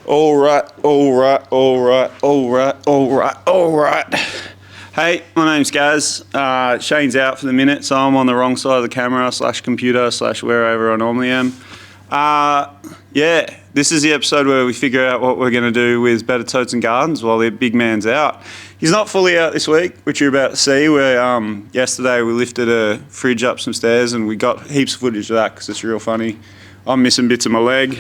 All right. Hey, my name's Gaz. Shane's out for the minute, so I'm on the wrong side of the camera / computer / wherever I normally am. Yeah, this is the episode where we figure out what we're going to do with bettertotes and gardens while the big man's out. He's not fully out this week, which you're about to see, where yesterday we lifted a fridge up some stairs and we got heaps of footage of that because it's real funny. I'm missing bits of my leg.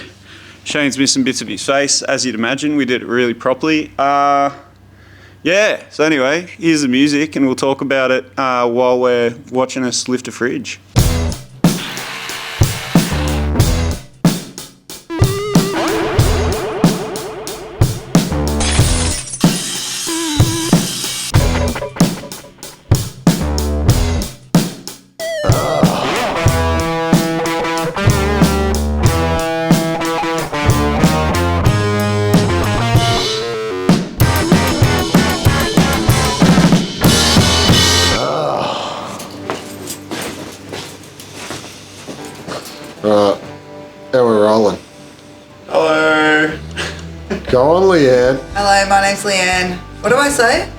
Shane's missing bits of his face, as you'd imagine. We did it really properly. Yeah, so anyway, here's the music and we'll talk about it while we're watching us lift a fridge. Right, and we're rolling. Hello. Go on, Leanne. Hello, my name's Leanne. What do I say?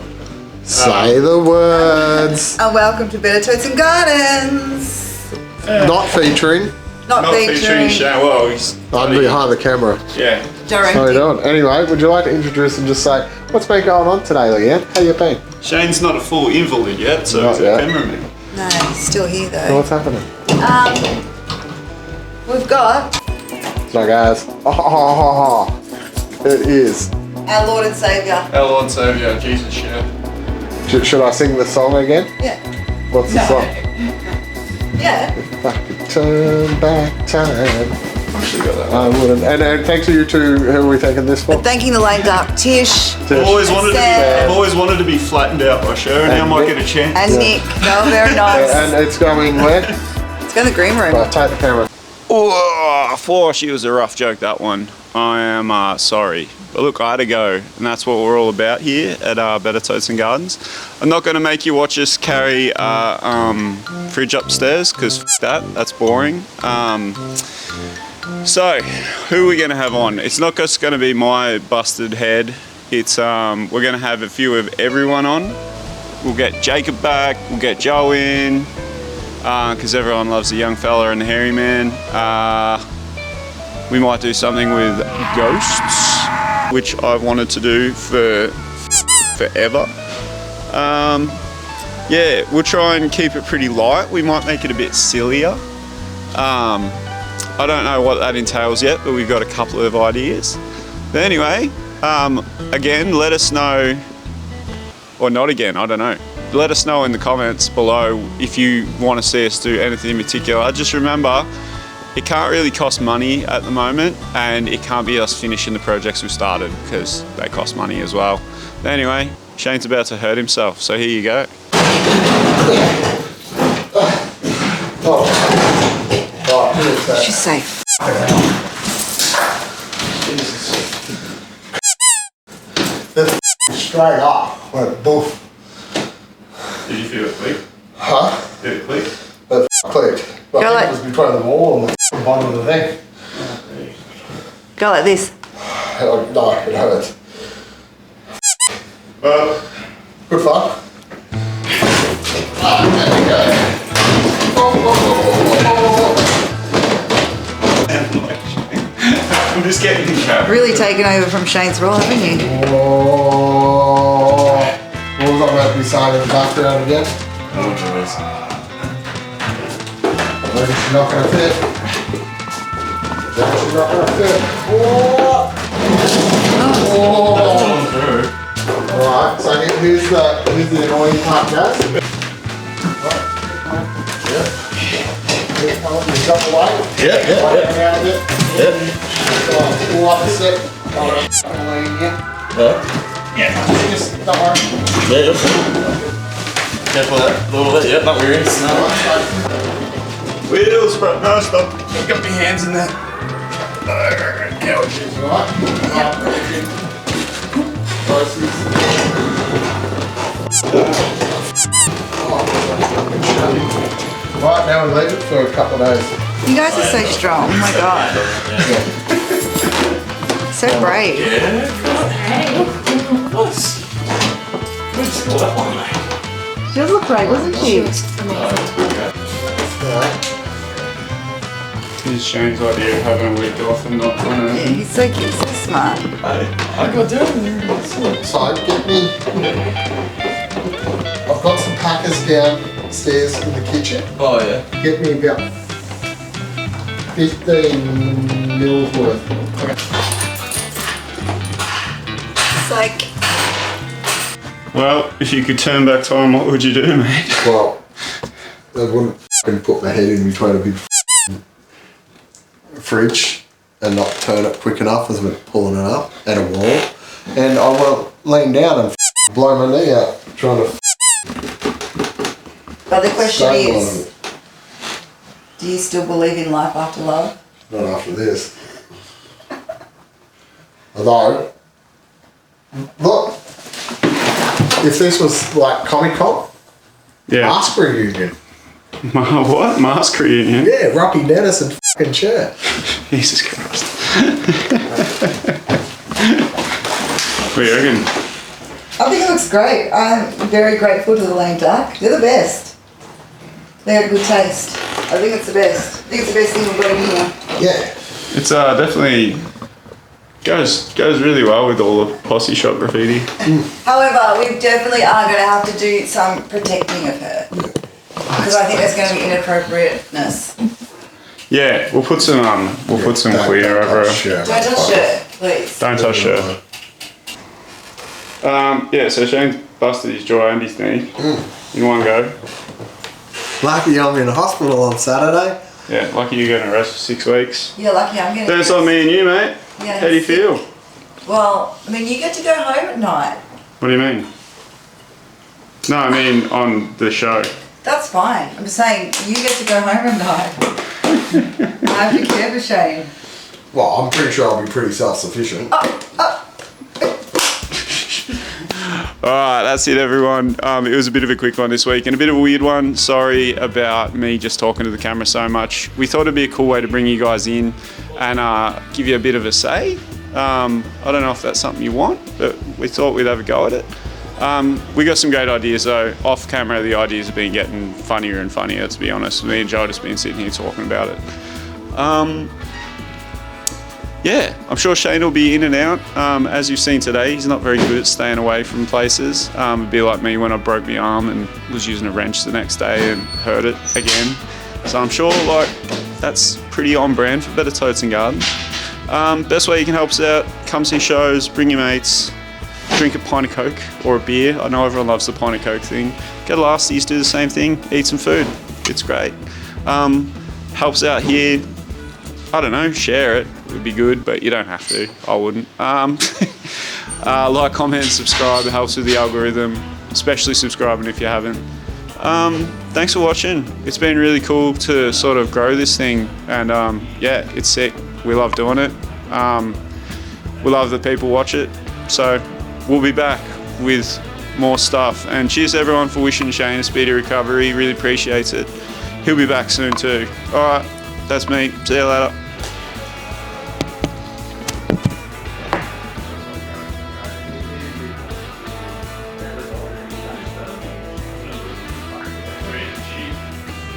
Say the words. And welcome to Bettertotes and Gardens. Not featuring. Not featuring. Shane. Well, he's I'm behind the camera. yeah. Directing. How you doing? Anyway, would you like to introduce and just say what's been going on today, Leanne? How you been? Shane's not a full invalid yet, so Not he's yet. a cameraman. No, he's still here So though. what's happening? We've got So guys, it is. our Lord and Saviour. Our Lord Saviour, Jesus, yeah. Should I sing the song again? Yeah. What's the No. song? Yeah. If I could turn back time, I should have got that. I wouldn't. And thanks to you two, who are we thanking this for? Thanking the lame duck, Tish I've always Sam. wanted to be flattened out by Cher, and now I might get a chance. and Nick. They were very nice. And it's going where? Let's go in the green room. Right, take the camera. Oh, she was a rough joke, that one. I am sorry. But look, I had to go, and that's what we're all about here at Bettertotes and Gardens. I'm not going to make you watch us carry fridge upstairs, because that's boring. So, who are we going to have on? It's not just going to be my busted head. It's we're going to have a few of everyone on. We'll get Jacob back, we'll get Joe in, because everyone loves the young fella and the hairy man. We might do something with ghosts, which I've wanted to do for forever. Yeah, we'll try and keep it pretty light. We might make it a bit sillier. I don't know what that entails yet, but we've got a couple of ideas. But anyway, again, let us know, or not again, I don't know. Let us know in the comments below if you want to see us do anything in particular. Just remember, it can't really cost money at the moment, and it can't be us finishing the projects we've started because they cost money as well. But anyway, Shane's about to hurt himself, so here you go. She's safe. Straight off, went boof. Did you feel it click? Huh? Did it click? That clicked. Go But like- it was between the wall and the bottom of the thing. Go like this. No, it hurts. Well, Good fun. There we go. I'm just getting in character. Really taken over from Shane's role, haven't you? Oh, what was I about to be saying in the background again? I reckon she's not gonna fit. She's not gonna fit. Alright, so here's the annoying part, guys. You've got the weight. Yeah. Pull up a sec. Just don't worry. Careful that, a little bit, yep, not weary. Wheels, bro. No, stop. Got my hands in there. Couches, right? Right, now we leave it for a couple of days. You guys are so strong. Oh my god. So brave. Yeah. Nice. Good score that one, mate. She does look brave, doesn't she? This is Shane's idea of having a week off and not doing Yeah, anything. he's so cute, so smart. Hey, I got down. So, get me. I've got some packers downstairs in the kitchen. Oh, yeah. Get me about 15 mils worth. It's like, Well, if you could turn back time, what would you do, mate? Well, I wouldn't f***ing put my head in between a big f***ing fridge and not turn it quick enough as I'm pulling it up and a wall. And I want to lean down and f***ing blow my knee out trying to but the question stabilise is, it. do you still believe in life after love? Not after this. Although, look, if this was like Comic-Con, Yeah. mask reunion. What? Mask reunion? Yeah, Rocky Dennis and f***ing CHER. Jesus Christ. What do you reckon? I think it looks great. I'm very grateful to the lame duck. They're the best. They have good taste. I think it's the best. I think it's the best thing we've got in here. Yeah. It's definitely goes really well with all the posse shop graffiti. However, we definitely are going to have to do some protecting of her. Because I think there's going to be inappropriateness. Yeah, we'll put some Don't clear over her. touch CHER. Don't touch her, please. Don't touch her. Yeah, so Shane's busted his jaw and his knee in one go. Lucky I'm in hospital on Saturday. Yeah, lucky you're getting a rest for 6 weeks. You're lucky I'm going to... That's like me and you, mate. Yeah, How do you feel? Well, I mean, you get to go home at night. What do you mean? No, I mean on the show. That's fine. I'm just saying, you get to go home at night. I have to care for Shane. Well, I'm pretty sure I'll be pretty self-sufficient. Alright, that's it everyone. It was a bit of a quick one this week and a bit of a weird one. Sorry about me just talking to the camera so much. We thought it'd be a cool way to bring you guys in and give you a bit of a say. I don't know if that's something you want, but we thought we'd have a go at it. We got some great ideas though. Off camera, the ideas have been getting funnier and funnier, to be honest. Me and Joe have just been sitting here talking about it. Yeah, I'm sure Shane will be in and out. As you've seen today, he's not very good at staying away from places. It'd be like me when I broke my arm and was using a wrench the next day and hurt it again. So I'm sure like that's pretty on brand for Better Totes and Gardens. Best way you can help us out, come see shows, bring your mates, drink a pint of Coke or a beer. I know everyone loves the pint of Coke thing. Go to Lasties, do the same thing, eat some food. It's great. Helps out here. I don't know, share it. Would be good, but you don't have to. I wouldn't. Like, comment, subscribe. It helps with the algorithm, especially subscribing if you haven't. Thanks for watching. It's been really cool to sort of grow this thing, and yeah, it's sick. We love doing it. We love that people watch it. So we'll be back with more stuff. And cheers to everyone for wishing Shane a speedy recovery. Really appreciates it. He'll be back soon too. All right, that's me. See you later.